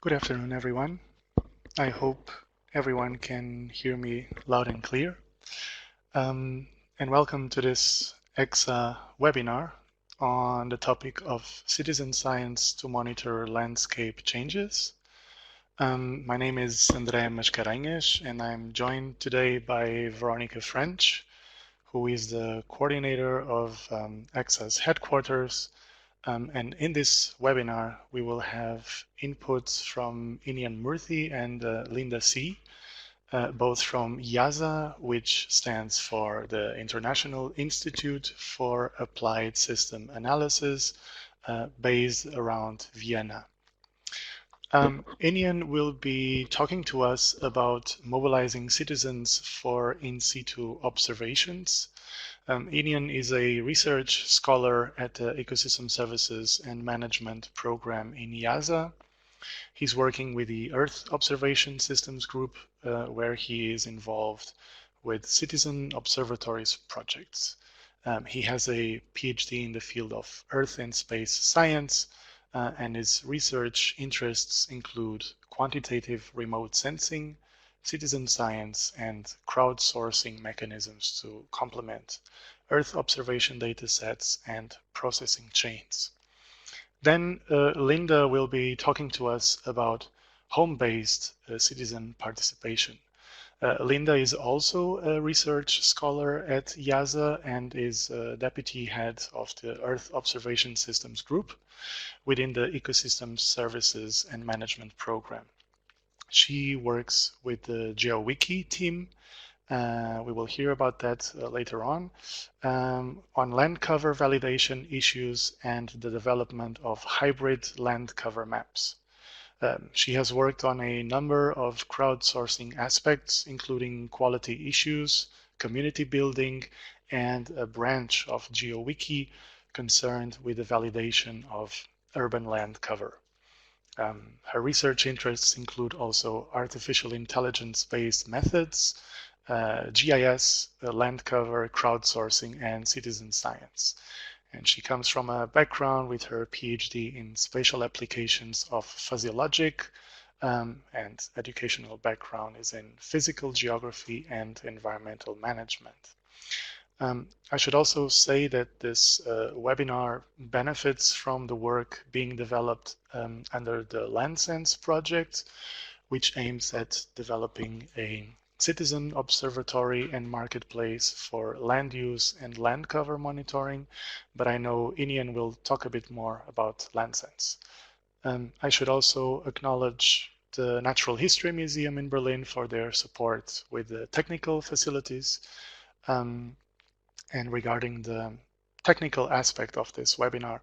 Good afternoon, everyone. I hope everyone can hear me loud and clear. And welcome to this ECSA webinar on the topic of citizen science to monitor landscape changes. My name is André Mascarenhas, and I'm joined today by Veronica French, who is the coordinator of ECSA's headquarters. And in this webinar, we will have inputs from Inian Moorthy and Linda C., both from IIASA, which stands for the International Institute for Applied System Analysis, based around Vienna. Inian will be talking to us about mobilizing citizens for in-situ observations. Inian is a research scholar at the Ecosystem Services and Management Program in IIASA. He's working with the Earth Observation Systems Group, where he is involved with citizen observatories projects. He has a PhD in the field of Earth and space science, and his research interests include quantitative remote sensing, citizen science, and crowdsourcing mechanisms to complement Earth observation data sets and processing chains. Then Linda will be talking to us about home-based citizen participation. Linda is also a research scholar at IIASA and is deputy head of the Earth Observation Systems Group within the Ecosystem Services and Management Program. She works with the Geo-Wiki team. We will hear about that later on land cover validation issues and the development of hybrid land cover maps. She has worked on a number of crowdsourcing aspects, including quality issues, community building, and a branch of Geo-Wiki concerned with the validation of urban land cover. Her research interests include also artificial intelligence-based methods, GIS, land cover, crowdsourcing, and citizen science. And she comes from a background with her PhD in spatial applications of fuzzy logic, and educational background is in physical geography and environmental management. I should also say that this webinar benefits from the work being developed under the LandSense project, which aims at developing a citizen observatory and marketplace for land use and land cover monitoring, but I know Inian will talk a bit more about LandSense. I should also acknowledge the Natural History Museum in Berlin for their support with the technical facilities. And regarding the technical aspect of this webinar,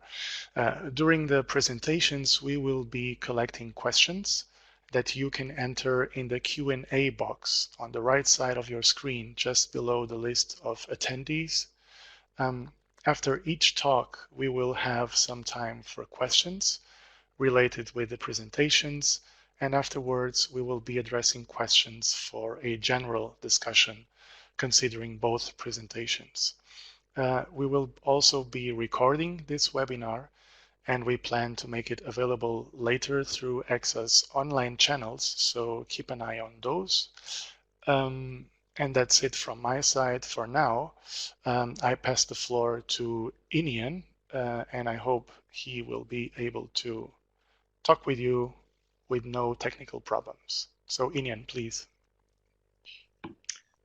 during the presentations, we will be collecting questions that you can enter in the Q&A box on the right side of your screen, just below the list of attendees. After each talk, we will have some time for questions related with the presentations, and afterwards we will be addressing questions for a general discussion considering both presentations. We will also be recording this webinar, and we plan to make it available later through ECSA's online channels, so keep an eye on those. And that's it from my side for now. I pass the floor to Inian, and I hope he will be able to talk with you with no technical problems. So Inian, please.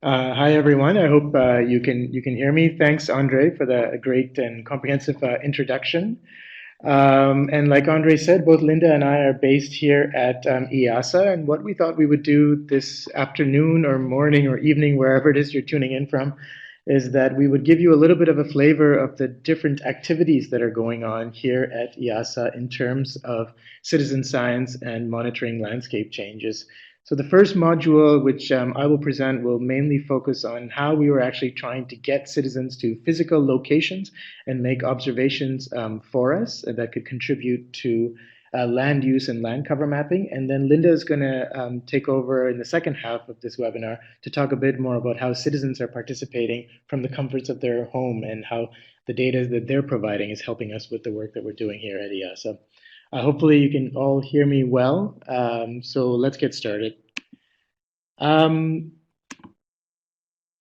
Hi everyone. I hope you can hear me. Thanks, Andre, for the great and comprehensive introduction. And like Andre said, both Linda and I are based here at IIASA, and what we thought we would do this afternoon or morning or evening, wherever it is you're tuning in from, is that we would give you a little bit of a flavor of the different activities that are going on here at IIASA in terms of citizen science and monitoring landscape changes. So the first module, which I will present, will mainly focus on how we were actually trying to get citizens to physical locations and make observations for us that could contribute to land use and land cover mapping. And then Linda is going to take over in the second half of this webinar to talk a bit more about how citizens are participating from the comforts of their home and how the data that they're providing is helping us with the work that we're doing here at IIASA. Hopefully you can all hear me well. So let's get started.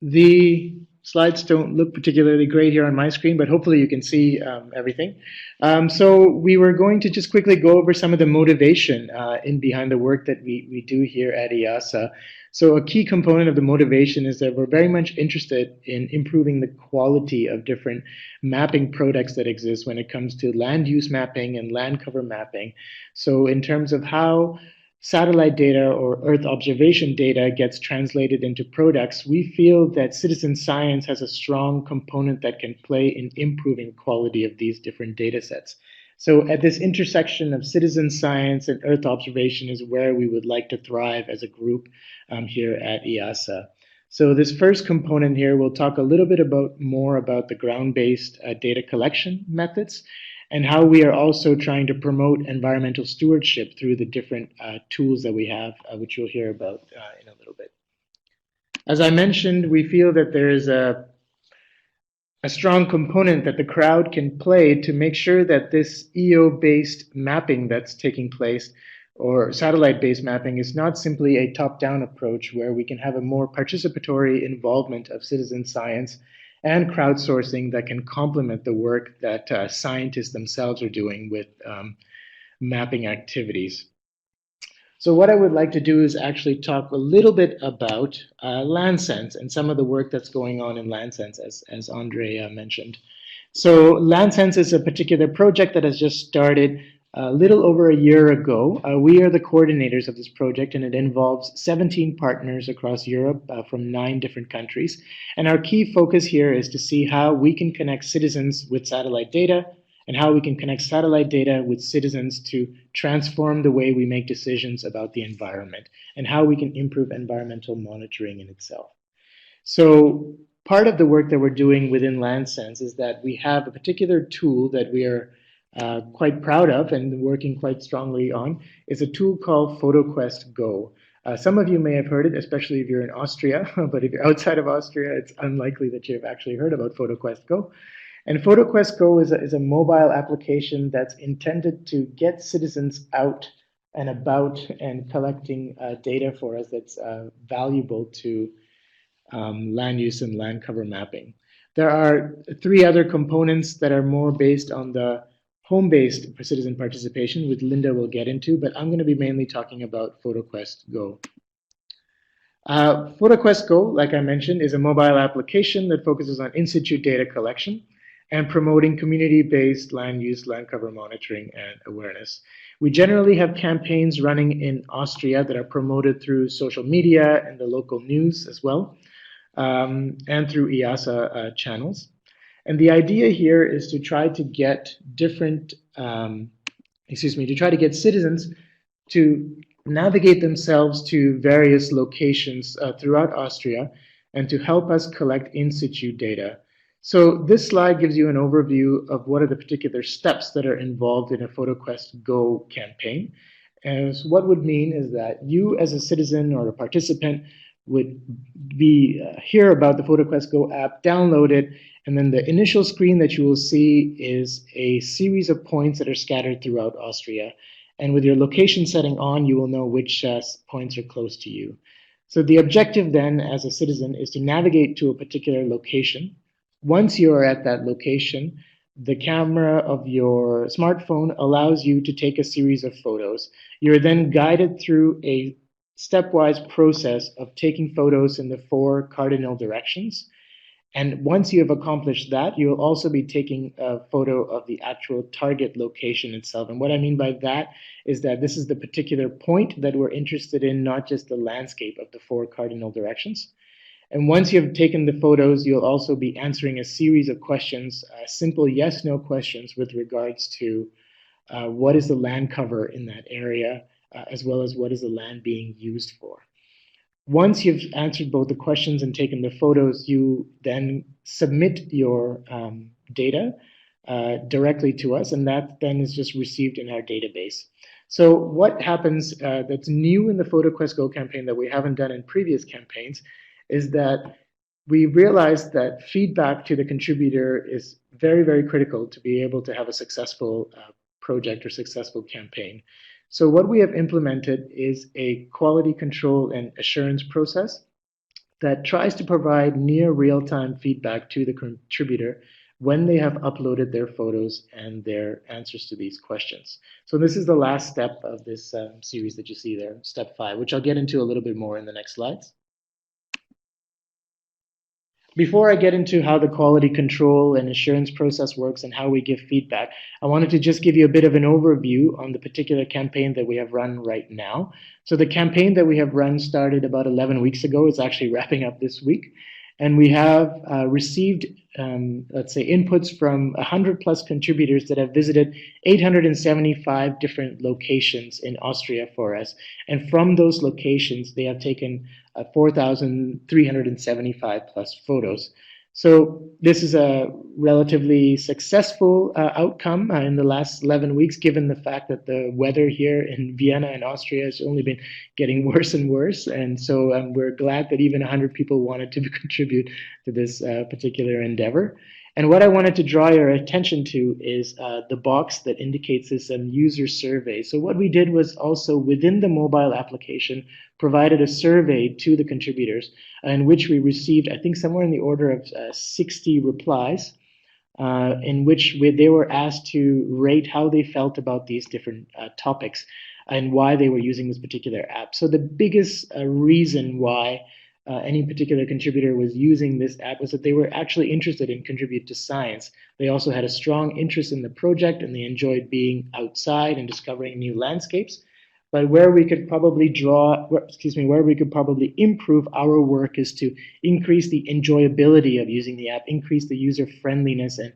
The slides don't look particularly great here on my screen, but hopefully you can see everything. So we were going to just quickly go over some of the motivation in behind the work that we do here at IIASA. So a key component of the motivation is that we're very much interested in improving the quality of different mapping products that exist when it comes to land use mapping and land cover mapping. So in terms of how satellite data or Earth observation data gets translated into products, we feel that citizen science has a strong component that can play in improving quality of these different data sets. So at this intersection of citizen science and Earth observation is where we would like to thrive as a group here at IIASA. So this first component here, we'll talk a little bit more about the ground-based data collection methods and how we are also trying to promote environmental stewardship through the different tools that we have, which you'll hear about in a little bit. As I mentioned, we feel that there is a strong component that the crowd can play to make sure that this EO-based mapping that's taking place or satellite-based mapping is not simply a top-down approach where we can have a more participatory involvement of citizen science and crowdsourcing that can complement the work that scientists themselves are doing with mapping activities. So what I would like to do is actually talk a little bit about LandSense and some of the work that's going on in LandSense, as Andre mentioned. So LandSense is a particular project that has just started a little over a year ago. We are the coordinators of this project, and it involves 17 partners across Europe from 9 different countries. And our key focus here is to see how we can connect citizens with satellite data and how we can connect satellite data with citizens to transform the way we make decisions about the environment and how we can improve environmental monitoring in itself. So part of the work that we're doing within LandSense is that we have a particular tool that we are quite proud of and working quite strongly on. Is a tool called FotoQuest Go. Some of you may have heard it, especially if you're in Austria, but if you're outside of Austria, it's unlikely that you've actually heard about FotoQuest Go. And FotoQuest Go is a mobile application that's intended to get citizens out and about and collecting data for us that's valuable to land use and land cover mapping. There are 3 other components that are more based on the home-based citizen participation, which Linda will get into, but I'm going to be mainly talking about FotoQuest Go. FotoQuest Go, like I mentioned, is a mobile application that focuses on in-situ data collection and promoting community-based land use, land cover monitoring, and awareness. We generally have campaigns running in Austria that are promoted through social media and the local news as well, and through IIASA channels. And the idea here is to try to get different, to try to get citizens to navigate themselves to various locations throughout Austria and to help us collect in-situ data. So this slide gives you an overview of what are the particular steps that are involved in a FotoQuest Go campaign. And so what would mean is that you as a citizen or a participant would hear about the FotoQuest Go app, download it, and then the initial screen that you will see is a series of points that are scattered throughout Austria. And with your location setting on, you will know which points are close to you. So the objective then as a citizen is to navigate to a particular location. Once you are at that location, the camera of your smartphone allows you to take a series of photos. You're then guided through a stepwise process of taking photos in the 4 cardinal directions. And once you have accomplished that, you will also be taking a photo of the actual target location itself. And what I mean by that is that this is the particular point that we're interested in, not just the landscape of the 4 cardinal directions. And once you have taken the photos, you'll also be answering a series of questions, simple yes-no questions with regards to what is the land cover in that area, as well as what is the land being used for. Once you've answered both the questions and taken the photos, you then submit your data directly to us, and that then is just received in our database. So what happens that's new in the FotoQuest Go campaign that we haven't done in previous campaigns is that we realized that feedback to the contributor is very, very critical to be able to have a successful project or successful campaign. So what we have implemented is a quality control and assurance process that tries to provide near real-time feedback to the contributor when they have uploaded their photos and their answers to these questions. So this is the last step of this series that you see there, step 5, which I'll get into a little bit more in the next slides. Before I get into how the quality control and assurance process works and how we give feedback, I wanted to just give you a bit of an overview on the particular campaign that we have run right now. So the campaign that we have run started about 11 weeks ago. It's actually wrapping up this week. And we have received, let's say, inputs from 100 plus contributors that have visited 875 different locations in Austria for us. And from those locations, they have taken 4,375 plus photos. So this is a relatively successful outcome in the last 11 weeks, given the fact that the weather here in Vienna and Austria has only been getting worse and worse. And so we're glad that even 100 people wanted to contribute to this particular endeavor. And what I wanted to draw your attention to is the box that indicates this user survey. So what we did was also within the mobile application provided a survey to the contributors in which we received, I think, somewhere in the order of 60 replies in which they were asked to rate how they felt about these different topics and why they were using this particular app. So the biggest reason why any particular contributor was using this app was that they were actually interested in contribute to science. They also had a strong interest in the project and they enjoyed being outside and discovering new landscapes. But where we could probably where we could probably improve our work is to increase the enjoyability of using the app, increase the user friendliness, and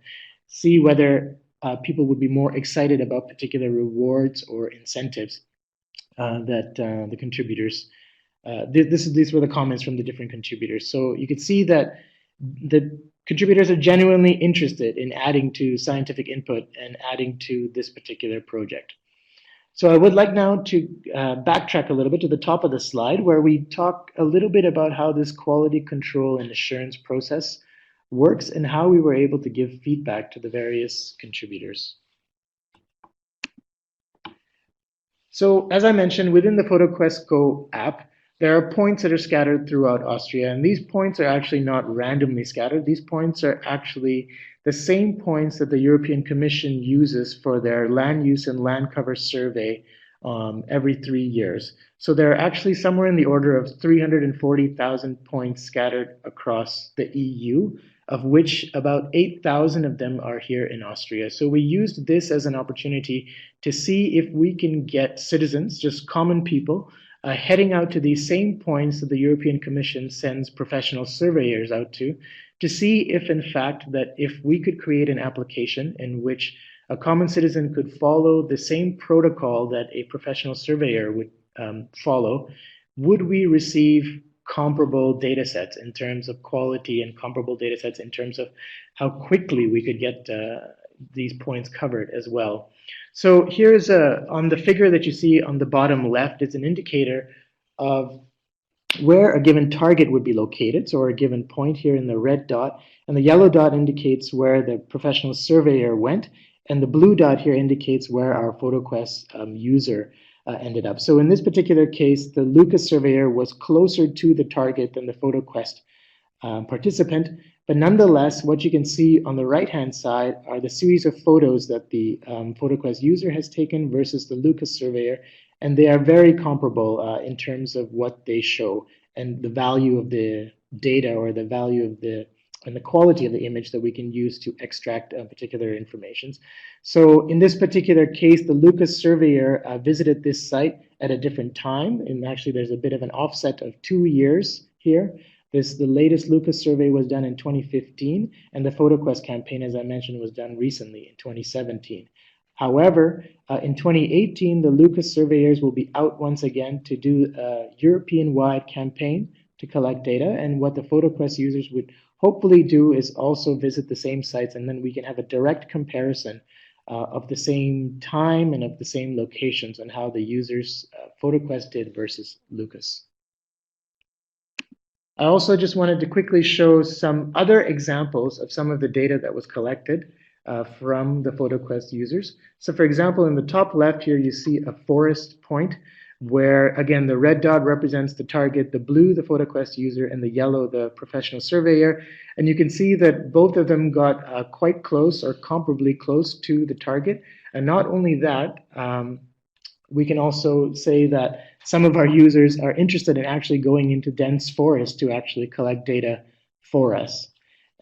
see whether people would be more excited about particular rewards or incentives that the contributors. These were the comments from the different contributors. So you could see that the contributors are genuinely interested in adding to scientific input and adding to this particular project. So I would like now to backtrack a little bit to the top of the slide where we talk a little bit about how this quality control and assurance process works and how we were able to give feedback to the various contributors. So as I mentioned, within the FotoQuest Go app, there are points that are scattered throughout Austria, and these points are actually not randomly scattered. These points are actually the same points that the European Commission uses for their land use and land cover survey every 3 years. So there are actually somewhere in the order of 340,000 points scattered across the EU, of which about 8,000 of them are here in Austria. So we used this as an opportunity to see if we can get citizens, just common people, heading out to these same points that the European Commission sends professional surveyors out to see if, in fact, that if we could create an application in which a common citizen could follow the same protocol that a professional surveyor would follow, would we receive comparable data sets in terms of quality and comparable data sets in terms of how quickly we could get these points covered as well. So here's on the figure that you see on the bottom left, it's an indicator of where a given target would be located, so a given point here in the red dot, and the yellow dot indicates where the professional surveyor went, and the blue dot here indicates where our FotoQuest user ended up. So in this particular case, the Lucas surveyor was closer to the target than the FotoQuest participant, but nonetheless, what you can see on the right-hand side are the series of photos that the FotoQuest user has taken versus the Lucas surveyor, and they are very comparable in terms of what they show and the value of the data or the value of and the quality of the image that we can use to extract particular information. So in this particular case, the Lucas surveyor visited this site at a different time, and actually there's a bit of an offset of 2 years here. The latest Lucas survey was done in 2015, and the FotoQuest campaign, as I mentioned, was done recently in 2017. However, in 2018, the Lucas surveyors will be out once again to do a European-wide campaign to collect data, and what the FotoQuest users would hopefully do is also visit the same sites, and then we can have a direct comparison of the same time and of the same locations and how the users FotoQuest did versus Lucas. I also just wanted to quickly show some other examples of some of the data that was collected. from the FotoQuest users. So for example, in the top left here, you see a forest point where, again, the red dot represents the target, the blue, the FotoQuest user, and the yellow, the professional surveyor. And you can see that both of them got quite close or comparably close to the target. And not only that, we can also say that some of our users are interested in actually going into dense forest to actually collect data for us.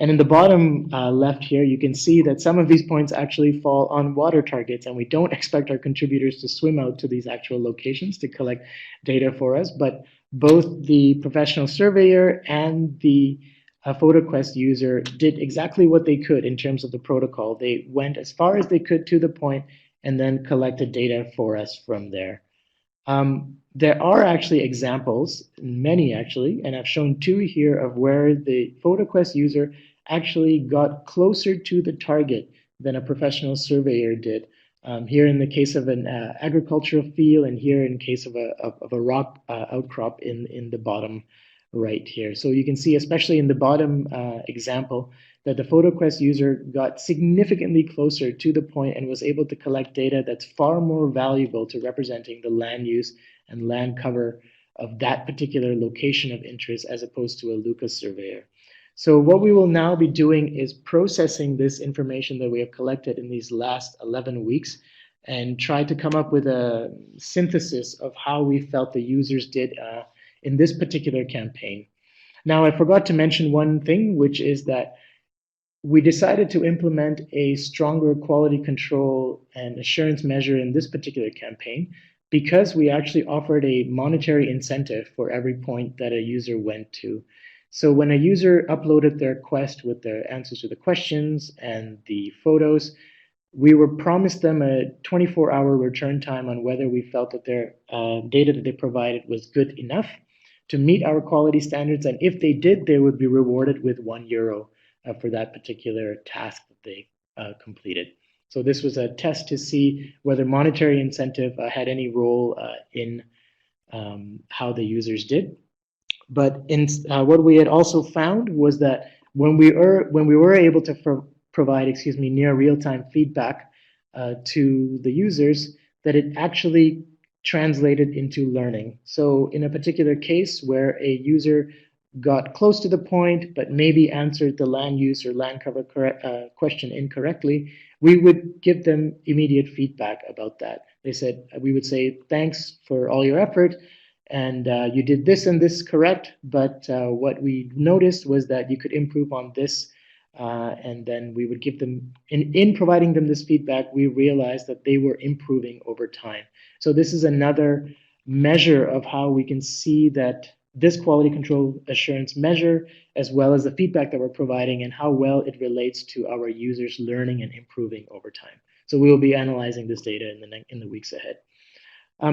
And in the bottom left here, you can see that some of these points actually fall on water targets, and we don't expect our contributors to swim out to these actual locations to collect data for us. But both the professional surveyor and the FotoQuest user did exactly what they could in terms of the protocol. They went as far as they could to the point and then collected data for us from there. There are actually examples, many actually, and I've shown two here of where the FotoQuest user actually got closer to the target than a professional surveyor did. Here in the case of an agricultural field, and here in case of a rock outcrop in the bottom right here. So you can see, especially in the bottom example, that the FotoQuest user got significantly closer to the point and was able to collect data that's far more valuable to representing the land use and land cover of that particular location of interest as opposed to a Lucas surveyor. So what we will now be doing is processing this information that we have collected in these last 11 weeks and try to come up with a synthesis of how we felt the users did in this particular campaign. Now, I forgot to mention one thing, which is that we decided to implement a stronger quality control and assurance measure in this particular campaign because we actually offered a monetary incentive for every point that a user went to. So when a user uploaded their quest with their answers to the questions and the photos, we were promised them a 24-hour return time on whether we felt that their data that they provided was good enough to meet our quality standards. And if they did, they would be rewarded with €1 for that particular task that they completed. So this was a test to see whether monetary incentive had any role in how the users did. But what we had also found was that when we were able to provide, near real-time feedback to the users, that it actually translated into learning. So in a particular case where a user got close to the point, but maybe answered the land use or land cover question incorrectly, we would give them immediate feedback about that. We would say, thanks for all your effort, and you did this and this correct, but what we noticed was that you could improve on this, and then we would give them, in providing them this feedback, we realized that they were improving over time. So this is another measure of how we can see that this quality control assurance measure, as well as the feedback that we're providing and how well it relates to our users learning and improving over time. So we will be analyzing this data in the weeks ahead.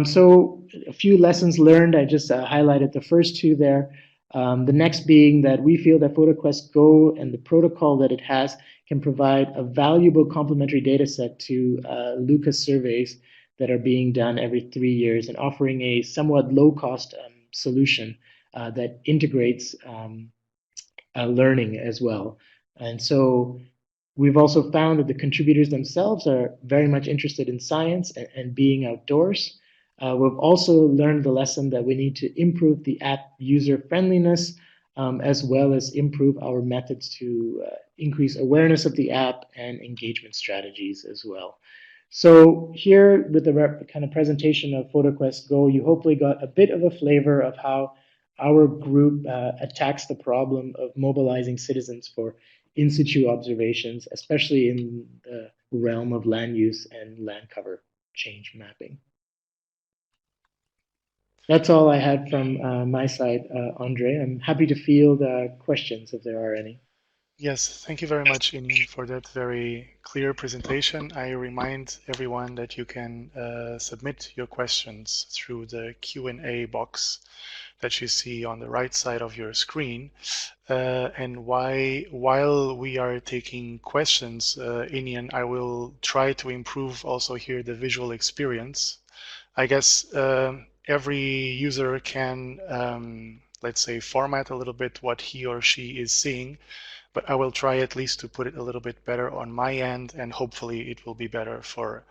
So a few lessons learned. I just highlighted the first two there. The next being that we feel that FotoQuest Go and the protocol that it has can provide a valuable complementary data set to Lucas surveys that are being done every 3 years and offering a somewhat low-cost solution that integrates learning as well. And so we've also found that the contributors themselves are very much interested in science and being outdoors. We've also learned the lesson that we need to improve the app user friendliness, as well as improve our methods to increase awareness of the app and engagement strategies as well. So here with the kind of presentation of FotoQuest Go, you hopefully got a bit of a flavor of how our group attacks the problem of mobilizing citizens for in-situ observations, especially in the realm of land use and land cover change mapping. That's all I had from my side, Andre. I'm happy to field questions if there are any. Yes, thank you very much, Inian, for that very clear presentation. I remind everyone that you can submit your questions through the Q&A box that you see on the right side of your screen. And while we are taking questions, Inian, I will try to improve also here the visual experience. I guess every user can, let's say, format a little bit what he or she is seeing. but I will try at least to put it a little bit better on my end, and hopefully it will be better for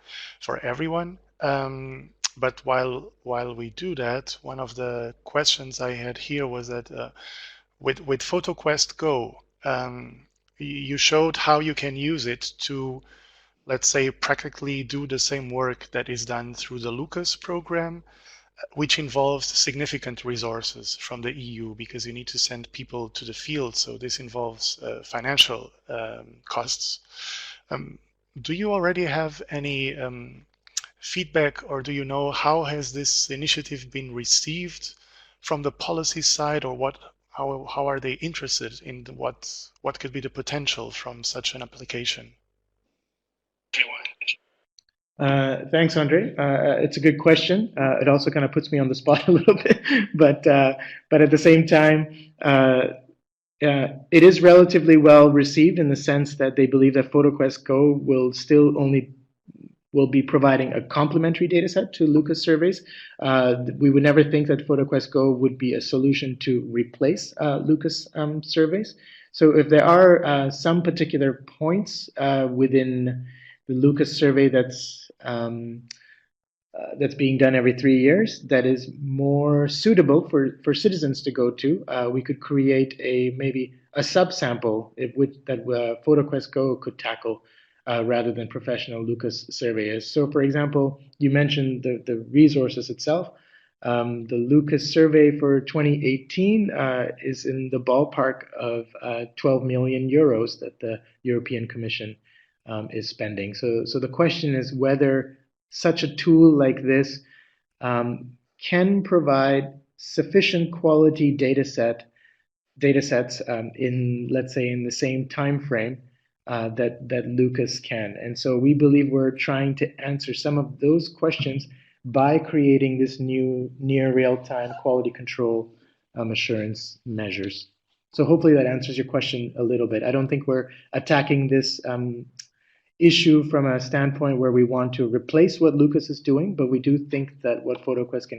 everyone. But while we do that, one of the questions I had here was that with FotoQuest Go, you showed how you can use it to, let's say, practically do the same work that is done through the Lucas program, which involves significant resources from the EU because you need to send people to the field. So this involves financial costs. Do you already have any feedback, or do you know how has this initiative been received from the policy side, or how are they interested in what could be the potential from such an application? Thanks, Andre. It's a good question. It also kind of puts me on the spot a little bit, but at the same time, it is relatively well received in the sense that they believe that FotoQuest Go will be providing a complementary data set to Lucas surveys. We would never think that FotoQuest Go would be a solution to replace Lucas surveys. So if there are some particular points within the Lucas survey that's being done every 3 years that is more suitable for citizens to go to, we could create maybe a subsample that FotoQuest Go could tackle rather than professional Lucas surveyors. So for example, you mentioned the resources itself. The Lucas survey for 2018 is in the ballpark of 12 million euros that the European Commission is spending. So the question is whether such a tool like this can provide sufficient quality data sets in, let's say, in the same time frame that Lucas can. And so we believe we're trying to answer some of those questions by creating this new near real-time quality control assurance measures. So hopefully that answers your question a little bit. I don't think we're attacking this issue from a standpoint where we want to replace what Lucas is doing, but we do think that what FotoQuest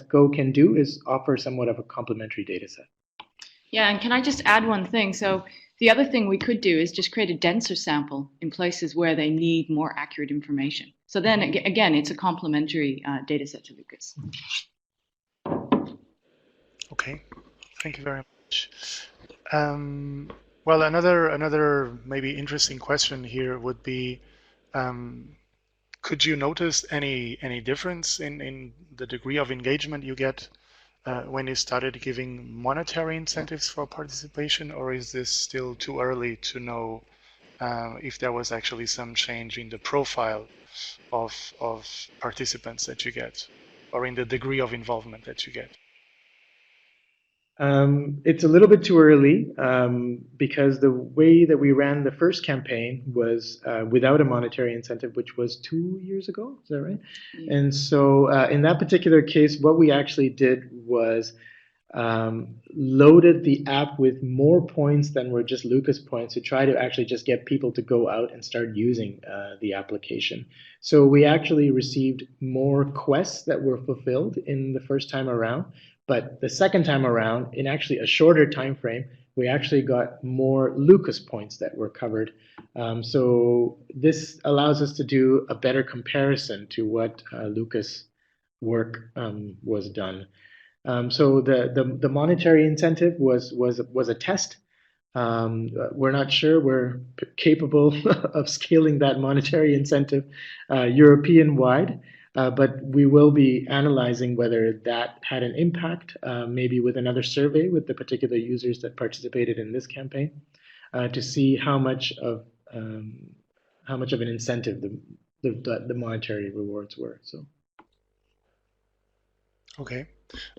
Go can do is offer somewhat of a complementary data set. Yeah, and can I just add one thing? So the other thing we could do is just create a denser sample in places where they need more accurate information. So then again, it's a complementary data set to Lucas. Okay, thank you very much. Well, another maybe interesting question here would be, could you notice any difference in the degree of engagement you get when you started giving monetary incentives for participation, or is this still too early to know if there was actually some change in the profile of participants that you get, or in the degree of involvement that you get? It's a little bit too early because the way that we ran the first campaign was without a monetary incentive, which was 2 years ago. Is that right? Yeah. And so in that particular case, what we actually did was loaded the app with more points than were just Lucas points to try to actually just get people to go out and start using the application. So we actually received more quests that were fulfilled in the first time around. But the second time around, in actually a shorter time frame, we actually got more Lucas points that were covered. So this allows us to do a better comparison to what Lucas work was done. So the monetary incentive was a test. We're not sure we're capable of scaling that monetary incentive European-wide. But we will be analyzing whether that had an impact, maybe with another survey with the particular users that participated in this campaign, to see how much of an incentive the monetary rewards were. So. Okay.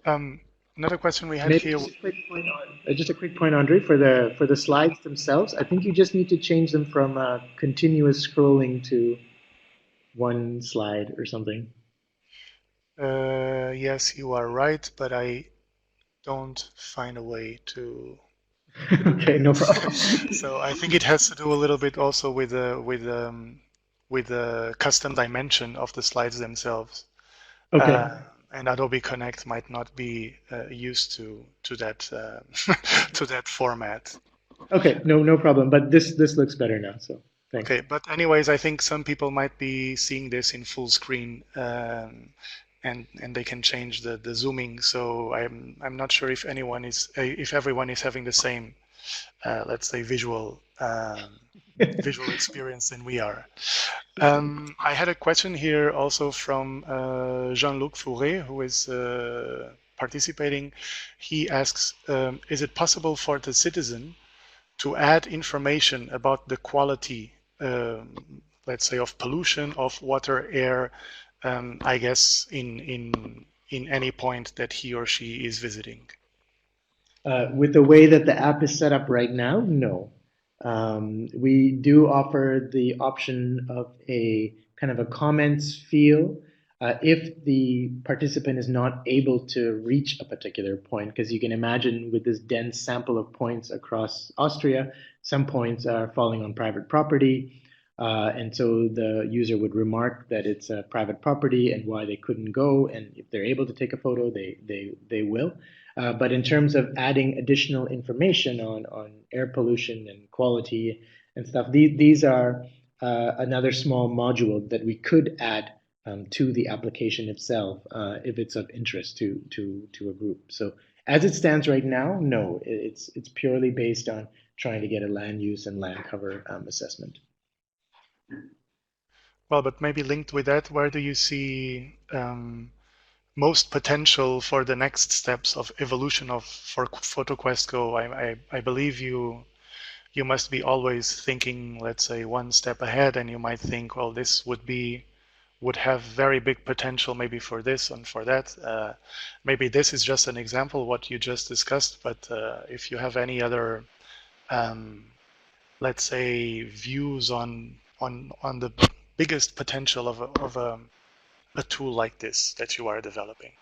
Another question we had here. Just a quick point, Andre, for the slides themselves. I think you just need to change them from continuous scrolling to one slide or something. Yes, you are right, but I don't find a way to. Okay, no problem. So I think it has to do a little bit also with the custom dimension of the slides themselves. Okay. and Adobe Connect might not be used to that to that format. Okay, no problem. But this looks better now. So thanks. Okay, but anyways, I think some people might be seeing this in full screen, and they can change the zooming. So I'm not sure if everyone is having the same, let's say, visual experience than we are. I had a question here also from Jean-Luc Fourré, who is participating. He asks, is it possible for the citizen to add information about the quality, let's say, of pollution, of water, air, I guess, in any point that he or she is visiting? With the way that the app is set up right now, no. We do offer the option of a kind of a comments field if the participant is not able to reach a particular point, because you can imagine with this dense sample of points across Austria, some points are falling on private property, and so the user would remark that it's a private property and why they couldn't go, and if they're able to take a photo, they will. But in terms of adding additional information on air pollution and quality and stuff, these are another small module that we could add to the application itself if it's of interest to a group. So as it stands right now, no, it's purely based on trying to get a land use and land cover assessment. Well, but maybe linked with that, where do you see most potential for the next steps of evolution for FotoQuest Go? I believe you must be always thinking, let's say, one step ahead, and you might think, well, this would have very big potential maybe for this and for that. Maybe this is just an example what you just discussed, but if you have any other, let's say, views on the biggest potential of a tool like this that you are developing.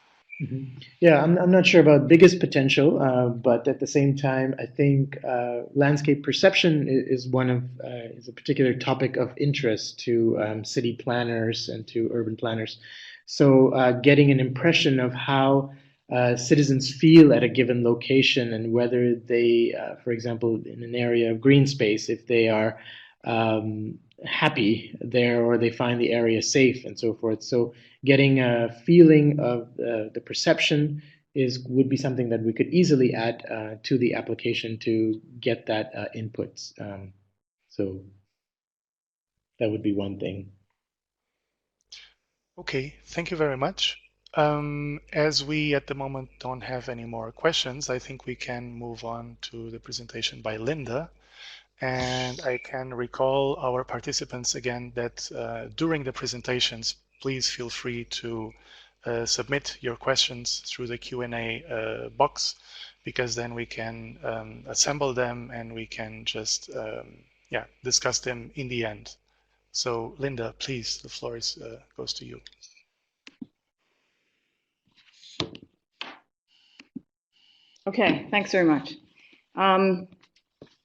Mm-hmm. Yeah, I'm not sure about biggest potential, but at the same time, I think landscape perception is is a particular topic of interest to city planners and to urban planners. So getting an impression of how citizens feel at a given location and whether they, for example, in an area of green space, if they are happy there or they find the area safe and so forth. So getting a feeling of the perception would be something that we could easily add to the application to get that inputs. So that would be one thing. Okay, thank you very much. As we at the moment don't have any more questions, I think we can move on to the presentation by Linda. And I can recall our participants again that during the presentations, please feel free to submit your questions through the Q&A box, because then we can assemble them and we can just discuss them in the end. So Linda, please, the floor goes to you. Okay, thanks very much.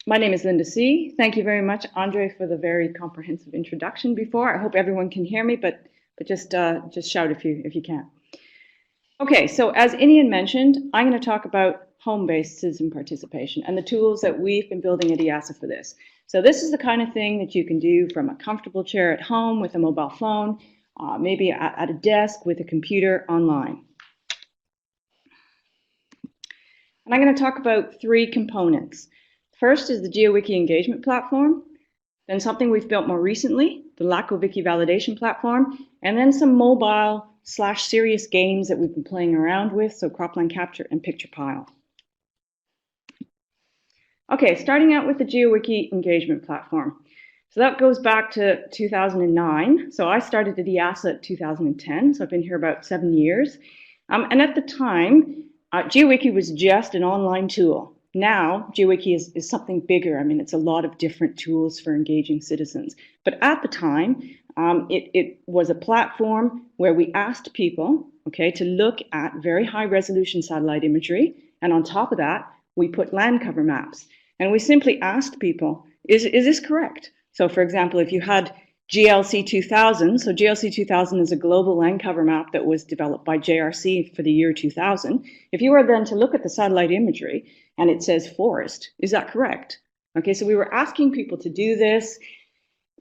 My name is Linda C. Thank you very much, Andre, for the very comprehensive introduction before. I hope everyone can hear me, but just shout if you can. Okay, so as Inian mentioned, I'm going to talk about home-based citizen participation and the tools that we've been building at IIASA for this. So this is the kind of thing that you can do from a comfortable chair at home with a mobile phone, maybe at a desk with a computer online. And I'm going to talk about three components. First is the Geo-Wiki engagement platform, then something we've built more recently, the LACO-Wiki validation platform, and then some mobile/serious games that we've been playing around with, so Cropland Capture and PicturePile. Okay, starting out with the Geo-Wiki engagement platform. So that goes back to 2009. So I started at IIASA in 2010, so I've been here about 7 years. And at the time, Geo-Wiki was just an online tool. Now, Geo-Wiki is something bigger. I mean, it's a lot of different tools for engaging citizens. But at the time, it was a platform where we asked people, okay, to look at very high resolution satellite imagery. And on top of that, we put land cover maps. And we simply asked people, is this correct? So for example, if you had GLC 2000. So GLC 2000 is a global land cover map that was developed by JRC for the year 2000. If you were then to look at the satellite imagery and it says forest, is that correct? Okay, so we were asking people to do this,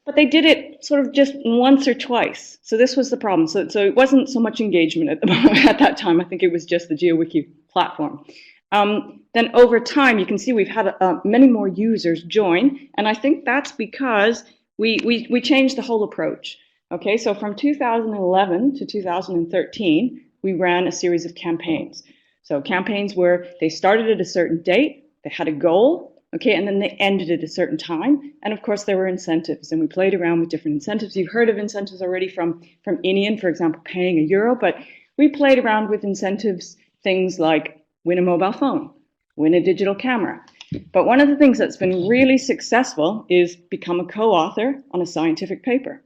but they did it sort of just once or twice. So this was the problem. So it wasn't so much engagement at that time. I think it was just the Geo-Wiki platform. Then over time, you can see we've had many more users join, and I think that's because we changed the whole approach. Okay, so from 2011 to 2013, we ran a series of campaigns. So campaigns where they started at a certain date, they had a goal, okay, and then they ended at a certain time. And of course, there were incentives, and we played around with different incentives. You've heard of incentives already from Inian, for example, paying €1, but we played around with incentives, things like win a mobile phone, win a digital camera. But one of the things that's been really successful is become a co-author on a scientific paper.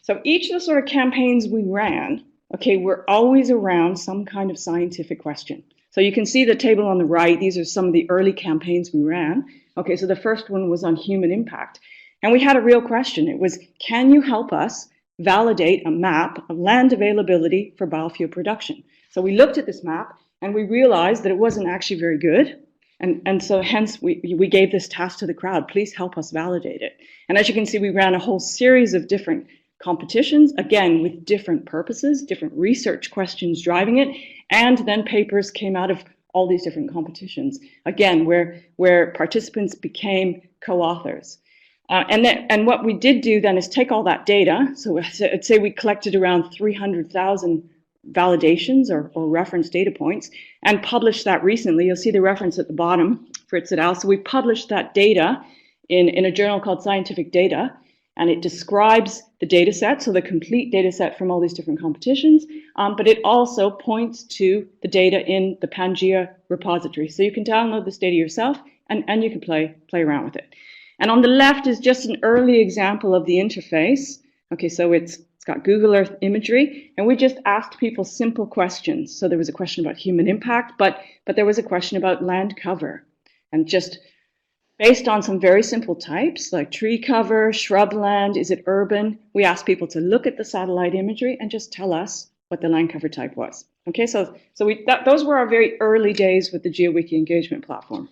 So each of the sort of campaigns we ran, okay, were always around some kind of scientific question. So you can see the table on the right. These are some of the early campaigns we ran. Okay, so the first one was on human impact. And we had a real question. It was, can you help us validate a map of land availability for biofuel production? So we looked at this map and we realized that it wasn't actually very good. And so hence we gave this task to the crowd, please help us validate it. And as you can see, we ran a whole series of different competitions, again, with different purposes, different research questions driving it, and then papers came out of all these different competitions, again, where participants became co-authors. And what we did do then is take all that data, so I'd say we collected around 300,000 validations or reference data points, and published that recently. You'll see the reference at the bottom for it et al. So we published that data in a journal called Scientific Data, and it describes the data set, so the complete data set from all these different competitions, but it also points to the data in the Pangea repository. So you can download this data yourself, and you can play around with it. And on the left is just an early example of the interface. Okay, so it's got Google Earth imagery, and we just asked people simple questions. So there was a question about human impact, but there was a question about land cover. And just based on some very simple types, like tree cover, shrubland, is it urban, we asked people to look at the satellite imagery and just tell us what the land cover type was. Okay, so those were our very early days with the Geo-Wiki engagement platform.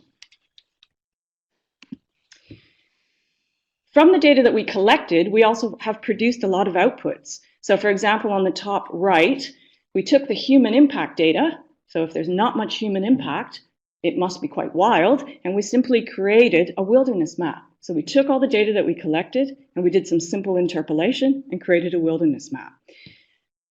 From the data that we collected, we also have produced a lot of outputs. So for example, on the top right, we took the human impact data. So if there's not much human impact, it must be quite wild. And we simply created a wilderness map. So we took all the data that we collected and we did some simple interpolation and created a wilderness map.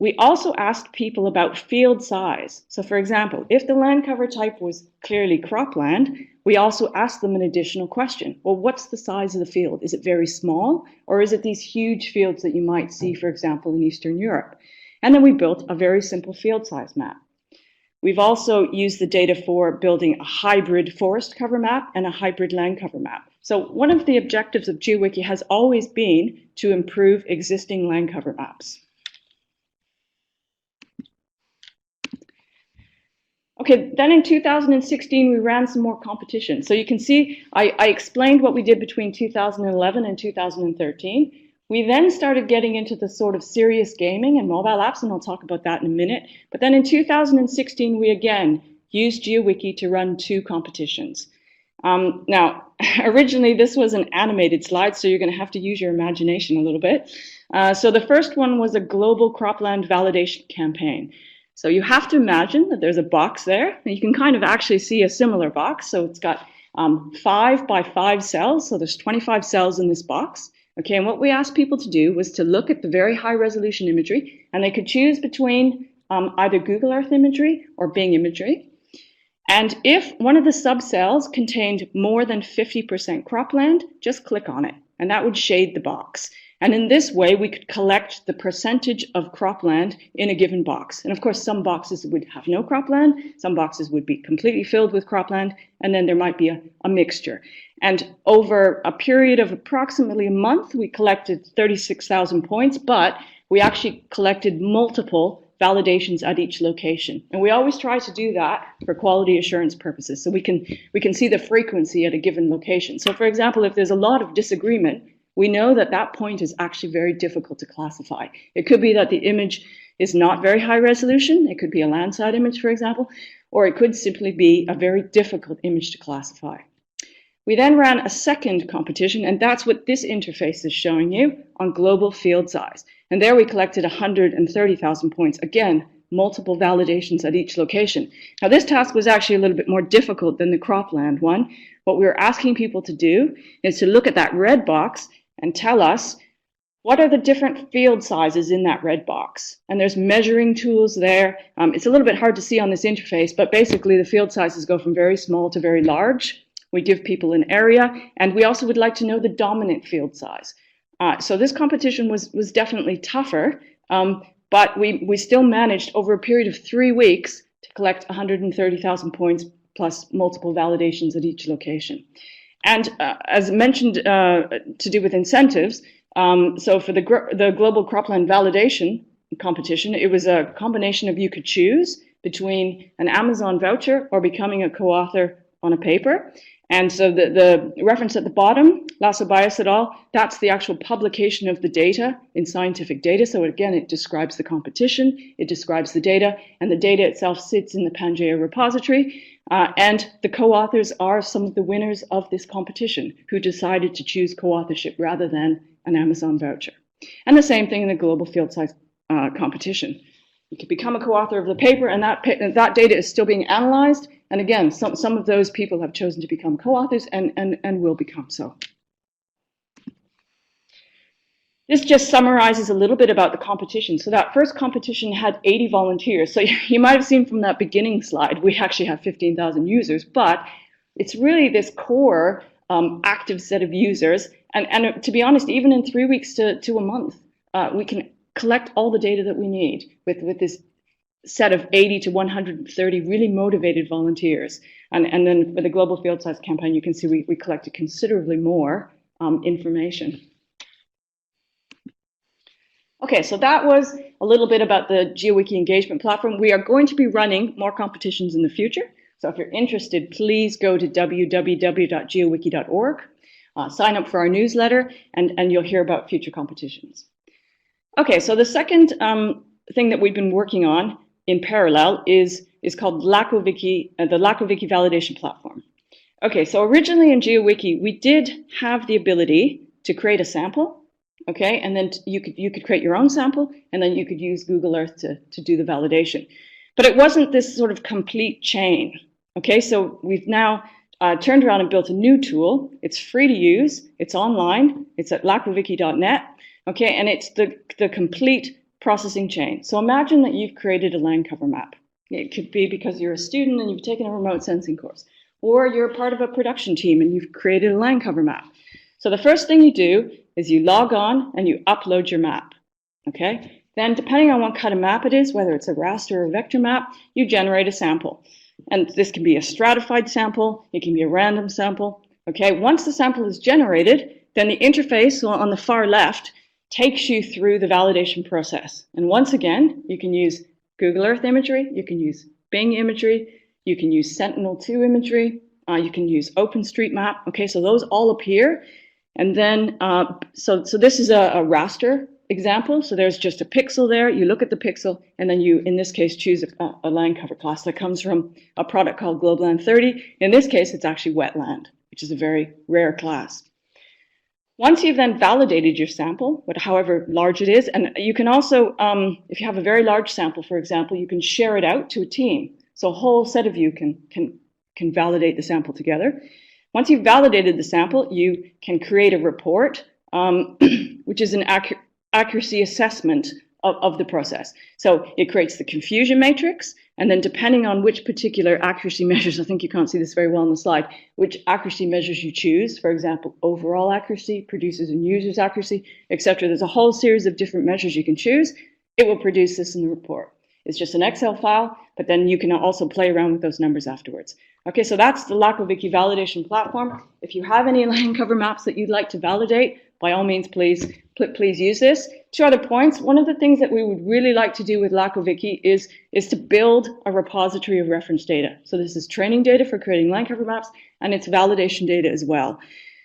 We also asked people about field size. So for example, if the land cover type was clearly cropland, we also asked them an additional question. Well, what's the size of the field? Is it very small, or is it these huge fields that you might see, for example, in Eastern Europe? And then we built a very simple field size map. We've also used the data for building a hybrid forest cover map and a hybrid land cover map. So one of the objectives of Geo-Wiki has always been to improve existing land cover maps. Okay, then in 2016, we ran some more competitions. So you can see, I explained what we did between 2011 and 2013. We then started getting into the sort of serious gaming and mobile apps, and I'll talk about that in a minute. But then in 2016, we again used Geo-Wiki to run 2 competitions. Now, originally, this was an animated slide, so you're going to have to use your imagination a little bit. So the first one was a global cropland validation campaign. So you have to imagine that there's a box there, and you can kind of actually see a similar box. So it's got 5 by 5 cells, so there's 25 cells in this box. Okay, and what we asked people to do was to look at the very high resolution imagery, and they could choose between either Google Earth imagery or Bing imagery. And if one of the subcells contained more than 50% cropland, just click on it, and that would shade the box. And in this way, we could collect the percentage of cropland in a given box. And of course, some boxes would have no cropland, some boxes would be completely filled with cropland, and then there might be a mixture. And over a period of approximately a month, we collected 36,000 points, but we actually collected multiple validations at each location. And we always try to do that for quality assurance purposes, so we can see the frequency at a given location. So for example, if there's a lot of disagreement, we know that that point is actually very difficult to classify. It could be that the image is not very high resolution. It could be a landside image, for example, or it could simply be a very difficult image to classify. We then ran a second competition, and that's what this interface is showing you, on global field size. And there we collected 130,000 points. Again, multiple validations at each location. Now this task was actually a little bit more difficult than the cropland one. What we were asking people to do is to look at that red box and tell us what are the different field sizes in that red box. And there's measuring tools there. It's a little bit hard to see on this interface, but basically the field sizes go from very small to very large. We give people an area, and we also would like to know the dominant field size. So this competition was definitely tougher, but we still managed over a period of 3 weeks to collect 130,000 points plus multiple validations at each location. And as mentioned, to do with incentives, so for the Global Cropland Validation competition, it was a combination of you could choose between an Amazon voucher or becoming a co-author on a paper. And so the reference at the bottom, Lasso-Bias et al., that's the actual publication of the data in scientific data. So again, it describes the competition, it describes the data, and the data itself sits in the Pangea repository. And the co-authors are some of the winners of this competition who decided to choose co-authorship rather than an Amazon voucher. And the same thing in the global field size competition. You could become a co-author of the paper, and that data is still being analyzed. And again, some of those people have chosen to become co-authors and will become so. This just summarizes a little bit about the competition. So that first competition had 80 volunteers. So you might have seen from that beginning slide, we actually have 15,000 users, but it's really this core active set of users. And to be honest, even in 3 weeks to a month, we can collect all the data that we need with this set of 80 to 130 really motivated volunteers. And then for the global field size campaign, you can see we collected considerably more information. Okay, so that was a little bit about the Geo-Wiki engagement platform. We are going to be running more competitions in the future. So if you're interested, please go to www.geowiki.org, sign up for our newsletter, and you'll hear about future competitions. Okay, so the second thing that we've been working on in parallel is called LackoWiki, the LackoWiki validation platform. Okay, so originally in Geo-Wiki, we did have the ability to create a sample, okay, and then you could create your own sample, and then you could use Google Earth to do the validation. But it wasn't this sort of complete chain, okay? So we've now turned around and built a new tool. It's free to use, it's online, it's at lackowiki.net, okay, and it's the complete processing chain. So imagine that you've created a land cover map. It could be because you're a student and you've taken a remote sensing course, or you're part of a production team and you've created a land cover map. So the first thing you do is you log on and you upload your map, okay? Then depending on what kind of map it is, whether it's a raster or a vector map, you generate a sample. And this can be a stratified sample, it can be a random sample, okay? Once the sample is generated, then the interface on the far left takes you through the validation process. And once again, you can use Google Earth imagery, you can use Bing imagery, you can use Sentinel-2 imagery, you can use OpenStreetMap, okay? So those all appear. And then, so this is a raster example. So there's just a pixel there. You look at the pixel, and then you, in this case, choose a land cover class that comes from a product called Globland 30. In this case, it's actually wetland, which is a very rare class. Once you've then validated your sample, however large it is, and you can also, if you have a very large sample, for example, you can share it out to a team. So a whole set of you can validate the sample together. Once you've validated the sample, you can create a report, which is an accuracy assessment of the process. So it creates the confusion matrix, and then depending on which particular accuracy measures, I think you can't see this very well on the slide, which accuracy measures you choose, for example, overall accuracy, producers and users accuracy, etc. There's a whole series of different measures you can choose. It will produce this in the report. It's just an Excel file, but then you can also play around with those numbers afterwards. Okay, so that's the LackoWiki validation platform. If you have any land cover maps that you'd like to validate, by all means, please use this. 2 other points. One of the things that we would really like to do with LackoWiki is to build a repository of reference data. So this is training data for creating land cover maps, and it's validation data as well.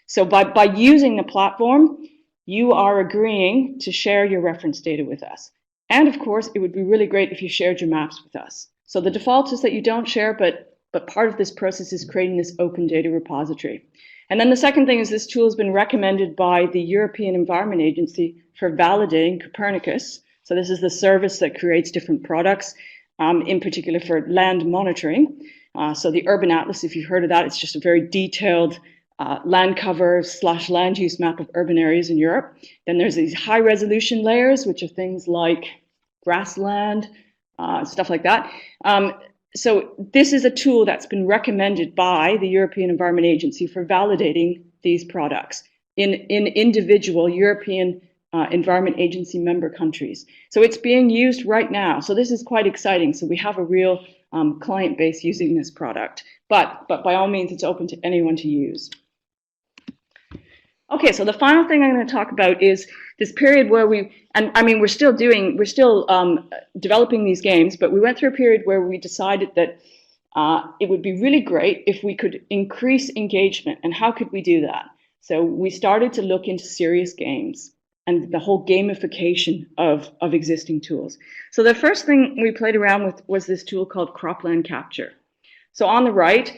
So by using the platform, you are agreeing to share your reference data with us. And of course, it would be really great if you shared your maps with us. So the default is that you don't share, but part of this process is creating this open data repository. And then the second thing is this tool has been recommended by the European Environment Agency for validating Copernicus. So this is the service that creates different products, in particular for land monitoring. So the Urban Atlas, if you've heard of that, it's just a very detailed land cover / land use map of urban areas in Europe. Then there's these high resolution layers, which are things like grassland, stuff like that. So this is a tool that's been recommended by the European Environment Agency for validating these products in individual European Environment Agency member countries. So it's being used right now. So this is quite exciting. So we have a real client base using this product, but by all means, it's open to anyone to use. Okay, so the final thing I'm going to talk about is this period where we're still developing these games, but we went through a period where we decided that it would be really great if we could increase engagement. And how could we do that? So we started to look into serious games and the whole gamification of existing tools. So the first thing we played around with was this tool called Cropland Capture. So on the right,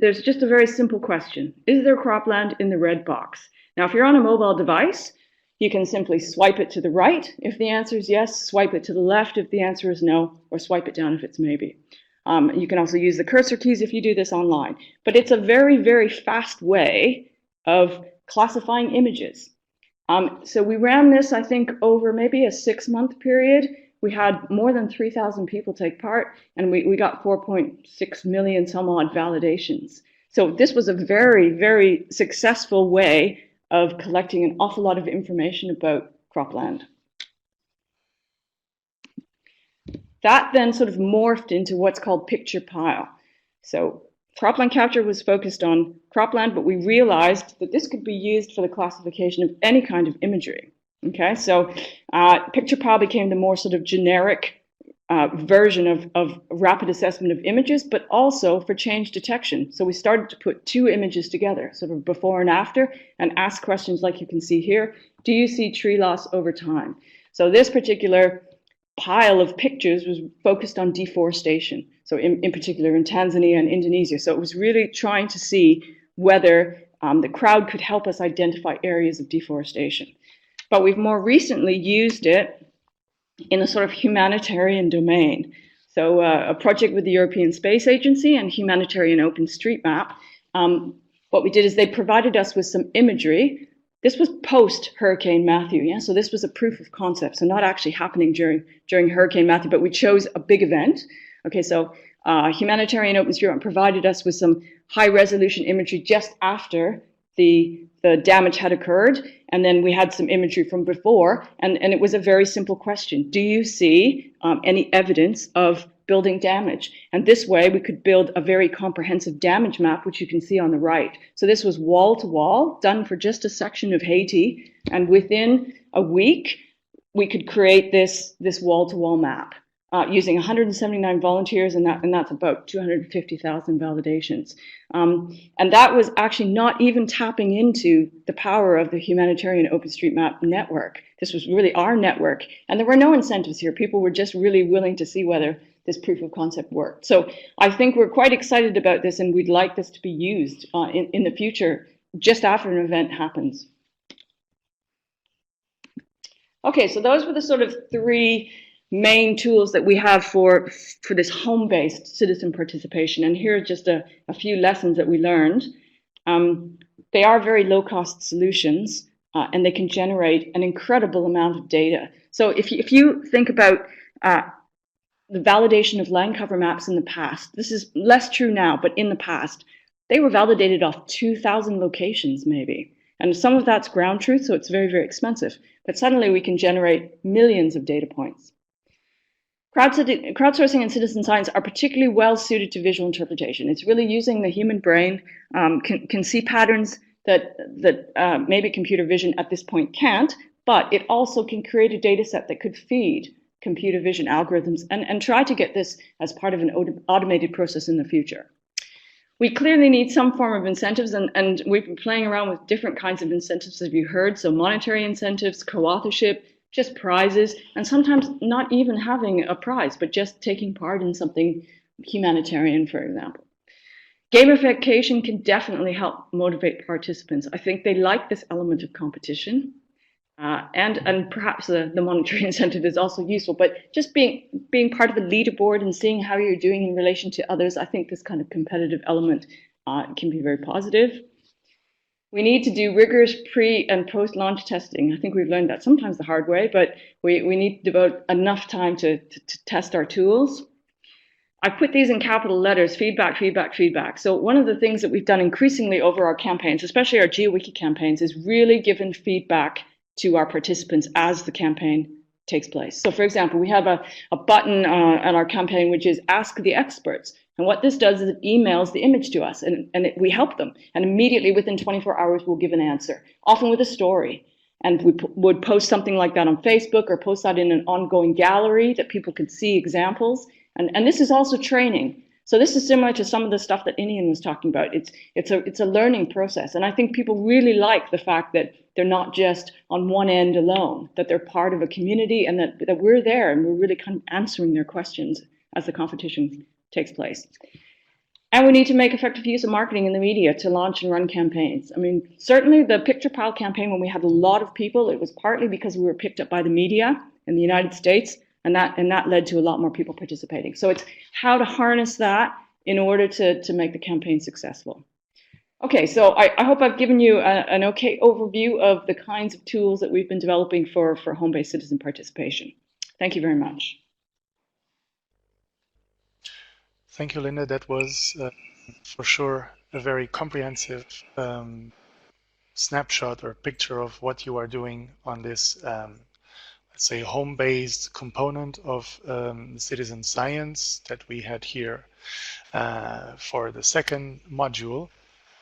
there's just a very simple question. Is there cropland in the red box? Now, if you're on a mobile device, you can simply swipe it to the right if the answer is yes, swipe it to the left if the answer is no, or swipe it down if it's maybe. You can also use the cursor keys if you do this online. But it's a very, very fast way of classifying images. So we ran this, I think, over maybe a 6-month period. We had more than 3,000 people take part, and we got 4.6 million some odd validations. So this was a very, very successful way of collecting an awful lot of information about cropland. That then sort of morphed into what's called Picture Pile. So Cropland Capture was focused on cropland, but we realized that this could be used for the classification of any kind of imagery. Okay, so Picture Pile became the more sort of generic version of rapid assessment of images, but also for change detection. So we started to put 2 images together, sort of before and after, and ask questions like you can see here. Do you see tree loss over time? So this particular pile of pictures was focused on deforestation. So in particular in Tanzania and Indonesia. So it was really trying to see whether the crowd could help us identify areas of deforestation. But we've more recently used it in a sort of humanitarian domain. So a project with the European Space Agency and Humanitarian OpenStreetMap, what we did is they provided us with some imagery. This was post Hurricane Matthew, yeah? So this was a proof of concept, so not actually happening during Hurricane Matthew, but we chose a big event. Okay, so Humanitarian OpenStreetMap provided us with some high resolution imagery just after the damage had occurred, and then we had some imagery from before, and it was a very simple question. Do you see any evidence of building damage? And this way we could build a very comprehensive damage map, which you can see on the right. So this was wall to wall, done for just a section of Haiti, and within a week we could create this wall to wall map. Using 179 volunteers, and that's about 250,000 validations. And that was actually not even tapping into the power of the Humanitarian OpenStreetMap network. This was really our network, and there were no incentives here. People were just really willing to see whether this proof of concept worked. So I think we're quite excited about this, and we'd like this to be used in the future, just after an event happens. Okay, so those were the sort of 3 main tools that we have for this home-based citizen participation. And here are just a few lessons that we learned. They are very low-cost solutions, and they can generate an incredible amount of data. So if you think about the validation of land cover maps in the past, this is less true now, but in the past, they were validated off 2,000 locations maybe. And some of that's ground truth, so it's very, very expensive. But suddenly we can generate millions of data points. Crowdsourcing and citizen science are particularly well suited to visual interpretation. It's really using the human brain, can see patterns that maybe computer vision at this point can't, but it also can create a data set that could feed computer vision algorithms and try to get this as part of an automated process in the future. We clearly need some form of incentives, and we've been playing around with different kinds of incentives, as you heard. So monetary incentives, co-authorship, just prizes, and sometimes not even having a prize, but just taking part in something humanitarian, for example. Gamification can definitely help motivate participants. I think they like this element of competition. And perhaps the monetary incentive is also useful, but just being part of a leaderboard and seeing how you're doing in relation to others, I think this kind of competitive element can be very positive. We need to do rigorous pre and post-launch testing. I think we've learned that sometimes the hard way, but we need to devote enough time to test our tools. I put these in capital letters: feedback, feedback, feedback. So one of the things that we've done increasingly over our campaigns, especially our Geo-Wiki campaigns, is really given feedback to our participants as the campaign takes place. So for example, we have a button on our campaign which is Ask the Experts. And what this does is it emails the image to us, and we help them. And immediately within 24 hours, we'll give an answer, often with a story. And we would post something like that on Facebook or post that in an ongoing gallery that people could see examples. And this is also training. So this is similar to some of the stuff that Inian was talking about. It's a learning process. And I think people really like the fact that they're not just on one end alone, that they're part of a community, and that we're there and we're really kind of answering their questions as the competition takes place. And we need to make effective use of marketing in the media to launch and run campaigns. I mean, certainly the Picture Pile campaign, when we had a lot of people, it was partly because we were picked up by the media in the United States, and that led to a lot more people participating. So it's how to harness that in order to make the campaign successful. Okay, so I hope I've given you an okay overview of the kinds of tools that we've been developing for home-based citizen participation. Thank you very much. Thank you, Linda. That was for sure a very comprehensive snapshot or picture of what you are doing on this, let's say, home-based component of citizen science that we had here for the second module.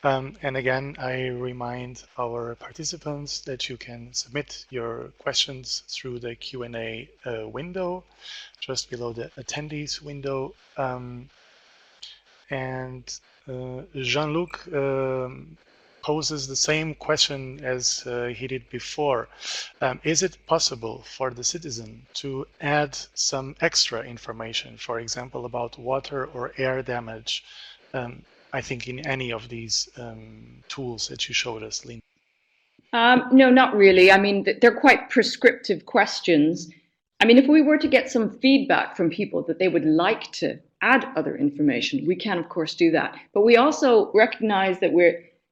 And again, I remind our participants that you can submit your questions through the Q&A window just below the attendees window. And Jean-Luc poses the same question as he did before. Is it possible for the citizen to add some extra information, for example, about water or air damage, I think in any of these tools that you showed us, Linda? No, not really. I mean, they're quite prescriptive questions. I mean, if we were to get some feedback from people that they would like to add other information, we can, of course, do that. But we also recognize that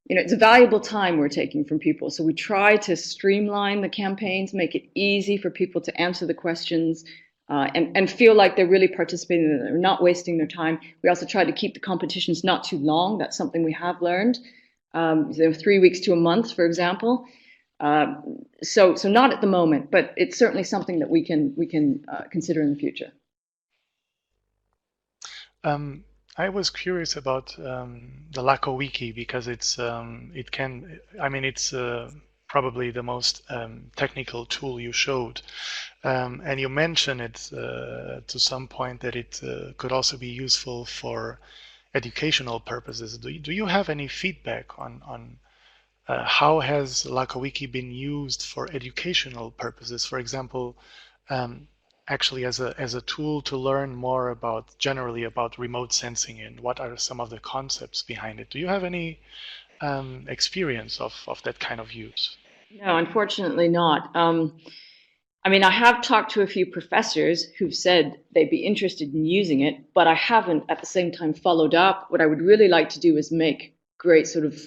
it's a valuable time we're taking from people. So we try to streamline the campaigns, make it easy for people to answer the questions, and feel like they're really participating, and they're not wasting their time. We also try to keep the competitions not too long. That's something we have learned. 3 weeks to a month, for example. So not at the moment, but it's certainly something that we can consider in the future. I was curious about the Geo-Wiki because it's probably the most technical tool you showed, and you mentioned it to some point that it could also be useful for educational purposes. Do you have any feedback on how has Geo-Wiki been used for educational purposes? For example, actually as a tool to learn more generally about remote sensing, and what are some of the concepts behind it? Do you have any experience of that kind of use? No, unfortunately not. I mean, I have talked to a few professors who've said they'd be interested in using it, but I haven't at the same time followed up. What I would really like to do is make great sort of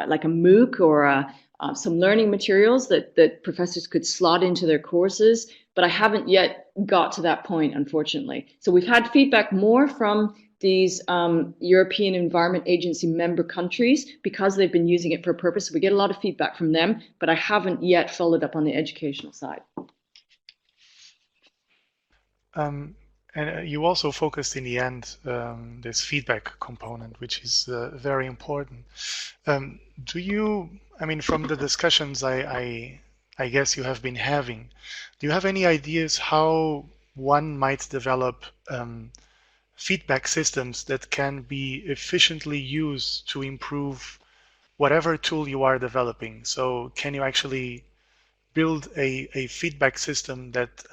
like a MOOC or some learning materials that professors could slot into their courses, but I haven't yet got to that point, unfortunately. So we've had feedback more from these European Environment Agency member countries because they've been using it for a purpose. We get a lot of feedback from them, but I haven't yet followed up on the educational side. And you also focused in the end this feedback component, which is very important. Do you, I mean, from the discussions I guess you have been having, do you have any ideas how one might develop feedback systems that can be efficiently used to improve whatever tool you are developing. So can you actually build a feedback system that,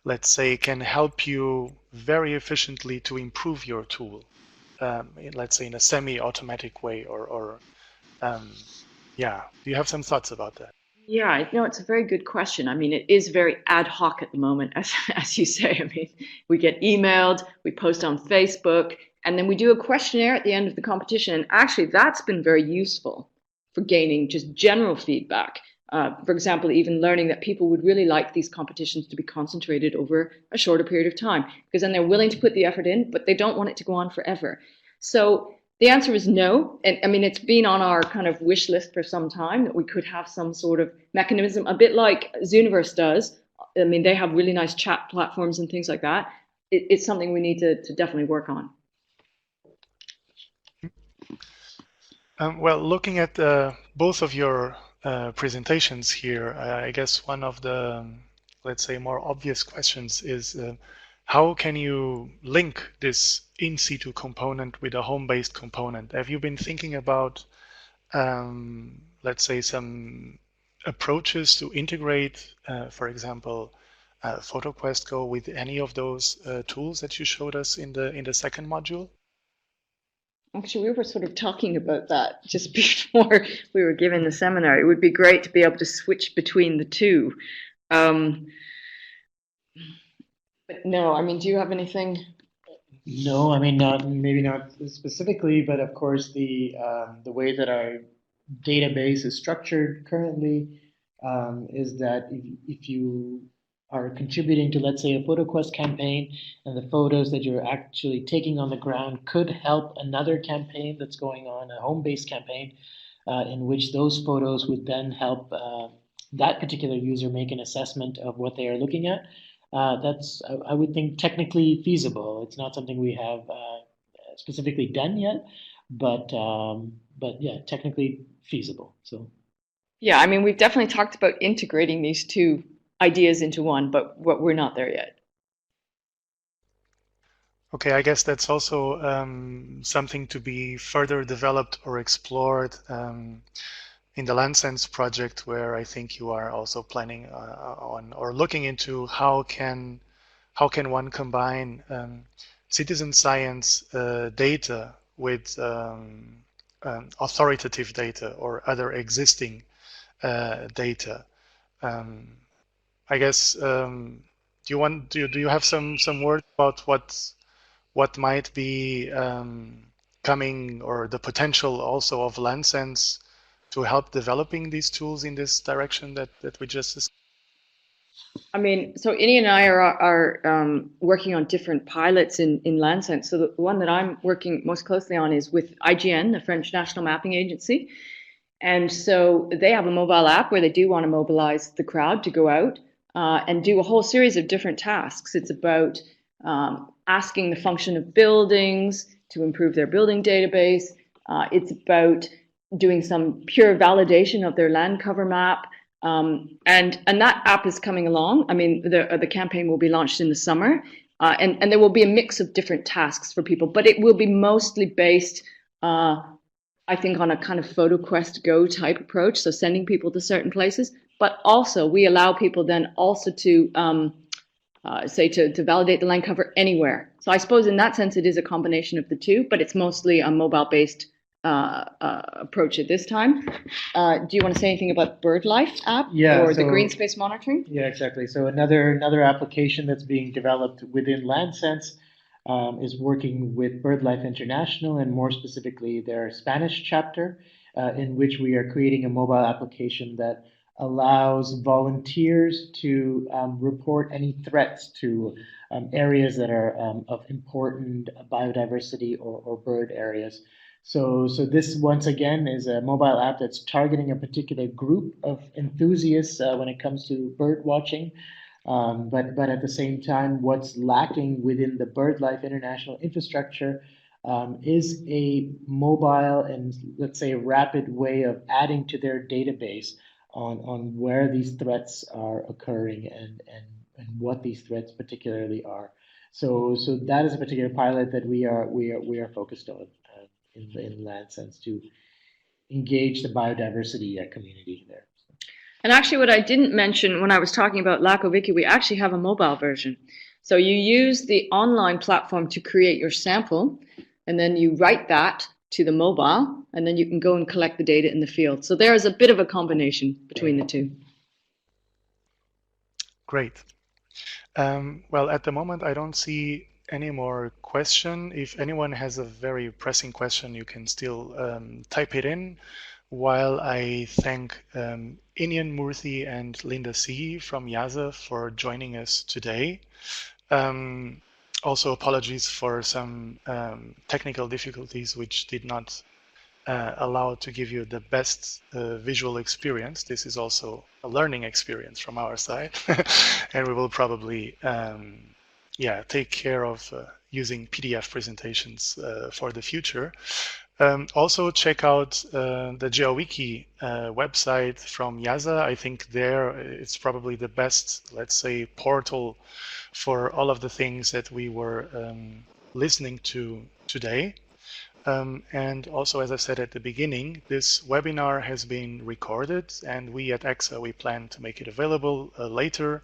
let's say, can help you very efficiently to improve your tool, let's say in a semi-automatic way, or yeah. Do you have some thoughts about that? Yeah, no, it's a very good question. I mean, it is very ad hoc at the moment, as you say. I mean, we get emailed, we post on Facebook, and then we do a questionnaire at the end of the competition. And actually, that's been very useful for gaining just general feedback. For example, even learning that people would really like these competitions to be concentrated over a shorter period of time, because then they're willing to put the effort in, but they don't want it to go on forever. So the answer is no. And I mean, it's been on our kind of wish list for some time that we could have some sort of mechanism, a bit like Zooniverse does. I mean, they have really nice chat platforms and things like that. It's something we need to definitely work on. Well, looking at both of your presentations here, I guess one of the, let's say, more obvious questions is how can you link this in-situ component with a home-based component? Have you been thinking about, let's say, some approaches to integrate, for example, FotoQuest Go with any of those tools that you showed us in the second module? Actually, we were sort of talking about that just before we were given the seminar. It would be great to be able to switch between the two. But no, I mean, do you have anything? No, I mean, maybe not specifically, but of course the way that our database is structured currently is that if you are contributing to, let's say, a FotoQuest campaign, and the photos that you're actually taking on the ground could help another campaign that's going on, a home-based campaign, in which those photos would then help that particular user make an assessment of what they are looking at. That's, I would think, technically feasible. It's not something we have specifically done yet, but yeah, technically feasible. So Yeah, I mean, we've definitely talked about integrating these two ideas into one, but we're not there yet. Okay, I guess that's also something to be further developed or explored in the LandSense project, where I think you are also planning on or looking into how can one combine citizen science data with authoritative data or other existing data. I guess do you have some words about what might be coming, or the potential also of LandSense to help developing these tools in this direction that we just discussed? I mean, so Inian and I are working on different pilots in LandSense. So the one that I'm working most closely on is with IGN, the French National Mapping Agency. And so they have a mobile app where they do want to mobilize the crowd to go out and do a whole series of different tasks. It's about asking the function of buildings to improve their building database. It's about doing some pure validation of their land cover map. And that app is coming along. I mean, the campaign will be launched in the summer, and there will be a mix of different tasks for people, but it will be mostly based, I think, on a kind of FotoQuest Go type approach, so sending people to certain places. But also, we allow people then also to say to validate the land cover anywhere. So I suppose in that sense, it is a combination of the two, but it's mostly a mobile-based approach at this time. Do you want to say anything about BirdLife app or the green space monitoring? Yeah, exactly. So another application that's being developed within LandSense is working with BirdLife International, and more specifically their Spanish chapter, in which we are creating a mobile application that allows volunteers to report any threats to areas that are of important biodiversity or bird areas. So this, once again, is a mobile app that's targeting a particular group of enthusiasts when it comes to bird watching. But at the same time, what's lacking within the BirdLife International infrastructure is a mobile and, let's say, rapid way of adding to their database on where these threats are occurring and what these threats particularly are. So that is a particular pilot that we are focused on in LandSense to engage the biodiversity community there. And actually, what I didn't mention when I was talking about Geo-Wiki, we actually have a mobile version. So you use the online platform to create your sample, and then you write that to the mobile, and then you can go and collect the data in the field. So there is a bit of a combination between the two. Great. Well, at the moment, I don't see any more question. If anyone has a very pressing question, you can still type it in, while I thank Inian Moorthy and Linda C. from IIASA for joining us today. Also, apologies for some technical difficulties which did not allow to give you the best visual experience. This is also a learning experience from our side, and we will probably take care of using PDF presentations for the future. Also check out the Geo-Wiki website from IIASA. I think there it's probably the best, let's say, portal for all of the things that we were listening to today. And also, as I said at the beginning, this webinar has been recorded, and we at ECSA, we plan to make it available later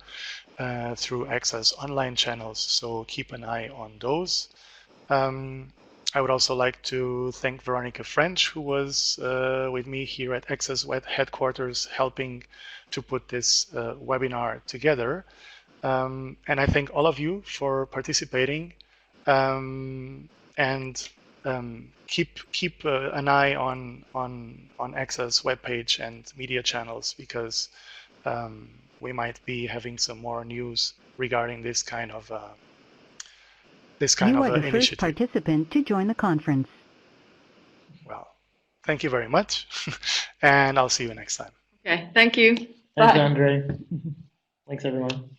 through ECSA's online channels, so keep an eye on those. I would also like to thank Veronica French, who was with me here at ECSA's headquarters, helping to put this webinar together. And I thank all of you for participating. Keep an eye on ECSA's webpage and media channels, because we might be having some more news regarding this kind of You are the initiative. first participant to join the conference. Well, thank you very much, and I'll see you next time. Okay, thank you. Thanks, Bye. Andre. Thanks, everyone.